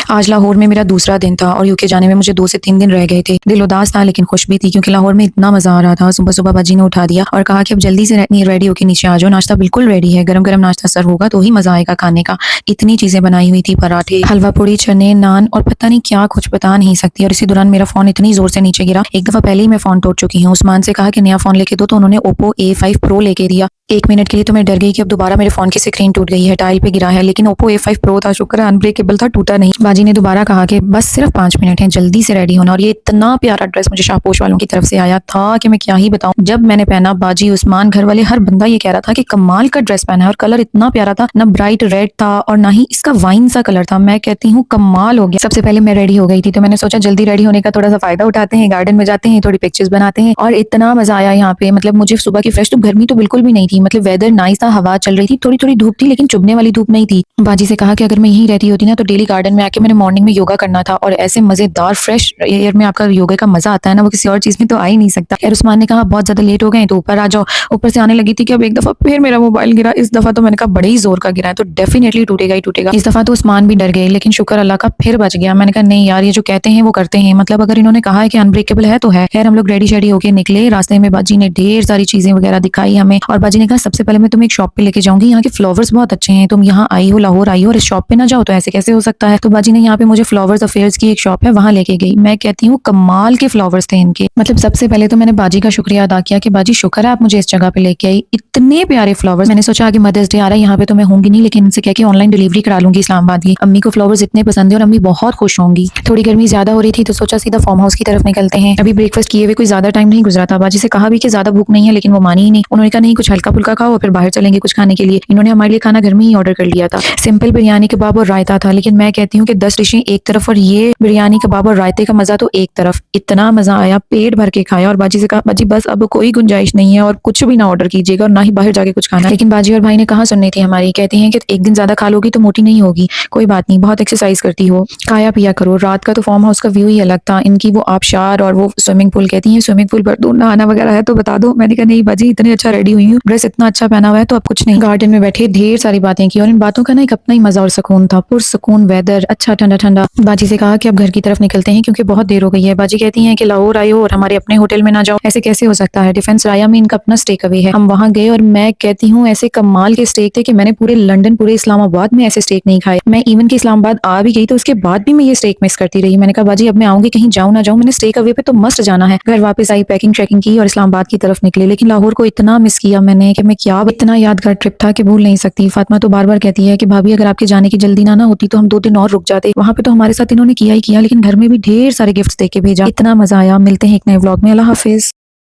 आज लाहौर में मेरा दूसरा दिन था और यूके जाने में मुझे 2 से 3 दिन रह गए थे। दिल उदास था लेकिन खुश भी थी क्योंकि लाहौर में इतना मज़ा आ रहा था। सुबह-सुबह बाजी ने उठा दिया और कहा कि अब जल्दी से रेडी होके नीचे आ जाओ, नाश्ता बिल्कुल रेडी है, गरम-गरम नाश्ता सर्व होगा तो ही मज़ा आएगा खाने का। इतनी चीज़ें बनाई हुई थी, पराठे, हलवा पूड़ी, चने, नान और पता नहीं क्या कुछ बता नहीं सकती। और इसी दौरान मेरा फ़ोन इतनी ज़ोर से नीचे गिरा, एक दफ़ा पहले ही मैं फ़ोन तोड़ चुकी हूँ। उस्मान से कहा कि नया फ़ोन लेके दो तो उन्होंने ओप्पो A5 प्रो लेके दिया। 1 मिनट के लिए तो मैं डर गई कि अब दोबारा मेरे फ़ोन की स्क्रीन टूट गई है, टाइल पे गिरा है, लेकिन ओप्पो A5 प्रो था, शुक्र है अनब्रेकेबल था, टूटा नहीं। बाजी ने दोबारा कहा कि बस सिर्फ 5 मिनट हैं, जल्दी से रेडी होना। और ये इतना प्यारा ड्रेस मुझे शाहपोश वालों की तरफ से आया था कि मैं क्या ही बताऊं। जब मैंने पहना, बाजी, उस्मान, घर वाले, हर बंदा ये कह रहा था कि कमाल का ड्रेस पहना है और कलर इतना प्यारा था, ना ब्राइट रेड था और ना ही इसका वाइन सा कलर था। मैं कहती हूँ कमाल हो गया। सबसे पहले मैं रेडी हो गई थी तो मैंने सोचा जल्दी रेडी होने का थोड़ा सा फायदा उठाते हैं, गार्डन में जाते हैं, थोड़ी पिक्चर्स बनाते हैं। और इतना मजा आया यहाँ पे, मतलब मुझे सुबह की फ्रेश, तो गर्मी तो बिल्कुल भी नहीं थी, मतलब वेदर नाइस था, हवा चल रही थी, थोड़ी थोड़ी धूप थी लेकिन चुभने वाली धूप नहीं थी। बाजी से कहा कि अगर मैं यहीं रहती होती ना तो डेली गार्डन में आके मैंने मॉर्निंग में योगा करना था। और ऐसे मजेदार फ्रेश एयर में आपका योगा का मजा आता है ना, वो किसी और चीज में तो आ ही नहीं सकता। यार उस्मान ने कहा बहुत ज्यादा लेट हो गए तो ऊपर आ जाओ। ऊपर से आने लगी थी कि अब एक दफा फिर मेरा मोबाइल गिरा। इस दफा तो मैंने कहा बड़े ही जोर का गिरा है तो डेफिनेटली टूटेगा ही टूटेगा। इस दफा तो उस्मान भी डर गए लेकिन शुक्र अल्लाह का फिर बच गया। मैंने कहा नहीं यार, ये जो कहते हैं वो करते हैं, मतलब अगर इन्होंने कहा है कि अनब्रेकेबल है तो है। खैर हम लोग रेडी शेडी होके निकले। रास्ते में बाजी ने ढेर सारी चीजें वगैरह दिखाई हमें और बाजी ने कहा सबसे पहले मैं तुम्हें एक शॉप पे लेके जाऊंगी, यहाँ के फ्लावर्स बहुत अच्छे हैं, तुम यहाँ आई हो, लाहौर आई हो और इस शॉप पे ना जाओ तो ऐसे कैसे हो सकता है। तो बाजी ने यहाँ पे मुझे फ्लावर्स अफेयर्स की एक शॉप है वहां लेके गई। मैं कहती हूँ कमाल के फ्लावर्स थे इनके। मतलब सबसे पहले तो मैंने बाजी का शुक्रिया अदा किया कि बाजी शुक्र है आप मुझे इस जगह पे लेके आई, इतने प्यारे फ्लावर्स। मैंने सोचा आगे मदर्स डे आ रहा है, यहाँ पे तो मैं होंगी नहीं लेकिन इनसे कह के ऑनलाइन डिलीवरी करा लूंगी इस्लामाबाद की। अम्मी को फ्लावर्स इतने पसंद है और अम्मी बहुत खुश होंगी। थोड़ी गर्मी ज्यादा हो रही थी तो सोचा सीधा फार्म हाउस की तरफ निकलते हैं। अभी ब्रेकफास्ट किए हुए कोई ज्यादा टाइम नहीं गुजरा था। बाजी से कहा भी कि ज्यादा भूख नहीं है लेकिन वो मानी ही नहीं। उन्होंने कहा नहीं कुछ हल्का फुल्का खाओ फिर बाहर चलेंगे कुछ खाने के लिए। इन्होंने हमारे लिए खाना घर में ही ऑर्डर कर लिया था। सिंपल बिरयानी कबाब और रायता था, लेकिन मैं कहती हूँ कि 10 डिशें एक तरफ और ये बिरयानी कबाब और रायते का मजा तो एक तरफ। इतना मजा आया, पेट भर के खाया। और बाजी से कहा बाजी बस अब कोई गुंजाइश नहीं है और कुछ भी ना ऑर्डर कीजिएगा और ना ही बाहर जाके कुछ खाना। लेकिन बाजी और भाई ने कहा सुननी थी हमारी, कहती हैं कि एक दिन ज्यादा खा लोगी तो मोटी नहीं होगी, कोई बात नहीं, बहुत एक्सरसाइज करती हो, खाया पिया करो। रात का तो फार्म हाउस का व्यू ही अलग था, इनकी वो आबशार और वो स्विमिंग पूल। कहती है स्विमिंग पूल पर दूर नहाना वगैरह है तो बता दो। मैंने कहा नहीं बाजी, इतने अच्छा रेडी हुई हूँ, ड्रेस इतना अच्छा पहना हुआ है तो अब कुछ नहीं। गार्डन में बैठे ढेर सारी बातें की और इन बातों का ना एक अपना ही मजा और सुकून था। पुरसुकून वेदर, अच्छा ठंडा ठंडा। बाजी से कहा कि अब घर की तरफ निकलते हैं क्योंकि बहुत देर हो गई है। बाजी कहती हैं कि लाहौर आए हो और हमारे अपने होटल में ना जाओ, ऐसे कैसे हो सकता है, डिफेंस राया में इनका अपना स्टेक अवे है। हम वहां गए और मैं कहती हूँ ऐसे कमाल के स्टेक थे कि मैंने पूरे लंदन, पूरे इस्लामाबाद में ऐसे स्टेक नहीं खाए। मैं इवन के इस्लामाबाद आ भी गई तो उसके बाद भी मैं ये स्टेक मिस करती रही। मैंने कहा बाजी अब मैं आऊंगी, कहीं जाऊँ ना जाऊँ, मैंने स्टेक अवे पे तो मस्ट जाना है। घर वापस आई, पैकिंग ट्रैकिंग की और इस्लामाबाद की तरफ निकले। लेकिन लाहौर को इतना मिस किया मैंने कि मैं क्या, इतना यादगार ट्रिप था कि भूल नहीं सकती। फातिमा तो बार बार कहती है कि भाभी अगर आपके जाने की जल्दी ना होती तो हम 2 दिन और रुक जाते। वहां पे तो हमारे साथ इन्होंने किया ही किया लेकिन घर में भी ढेर सारे गिफ्ट्स देके भेजा। इतना मजा आया। मिलते हैं एक नए व्लॉग में। अल्लाह हाफिज।